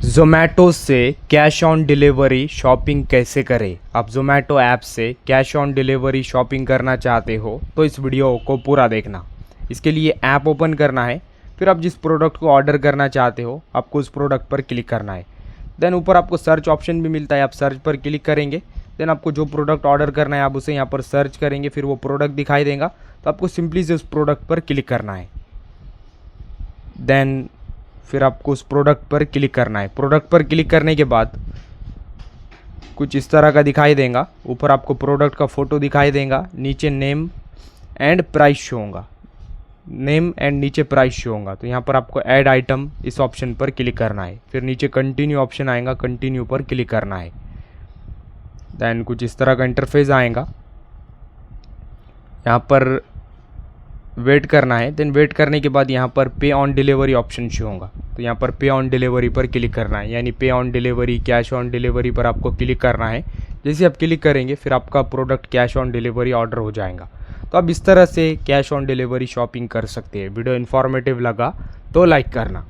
ज़ोमैटो से cash on delivery shopping कैसे करें। आप ज़ोमैटो ऐप से कैश ऑन डिलीवरी शॉपिंग करना चाहते हो तो इस वीडियो को पूरा देखना। इसके लिए ऐप ओपन करना है, फिर आप जिस प्रोडक्ट को ऑर्डर करना चाहते हो आपको उस प्रोडक्ट पर क्लिक करना है। देन ऊपर आपको सर्च ऑप्शन भी मिलता है, आप सर्च पर क्लिक करेंगे। देन आपको जो प्रोडक्ट ऑर्डर करना है आप उसे यहाँ पर सर्च करेंगे, फिर वो प्रोडक्ट दिखाई देगा तो आपको सिंपली से उस प्रोडक्ट पर क्लिक करना है। देन फिर आपको उस प्रोडक्ट पर क्लिक करना है। प्रोडक्ट पर क्लिक करने के बाद कुछ इस तरह का दिखाई देगा। ऊपर आपको प्रोडक्ट का फ़ोटो दिखाई देगा, नीचे नेम एंड प्राइस शो होगा, नेम एंड नीचे प्राइस शो होगा। तो यहाँ पर आपको ऐड आइटम इस ऑप्शन पर क्लिक करना है। फिर नीचे कंटिन्यू ऑप्शन आएगा, कंटिन्यू पर क्लिक करना है। दैन कुछ इस तरह का इंटरफेस आएगा, यहाँ पर वेट करना है। देन वेट करने के बाद यहाँ पर पे ऑन डिलीवरी ऑप्शन शो होगा, तो यहाँ पर पे ऑन डिलीवरी पर क्लिक करना है। यानी पे on delivery, cash on delivery पर आपको क्लिक करना है। जैसे आप क्लिक करेंगे फिर आपका product cash on delivery order हो जाएगा। तो आप इस तरह से कैश ऑन डिलीवरी शॉपिंग कर सकते हैं। वीडियो इन्फॉर्मेटिव लगा तो लाइक करना।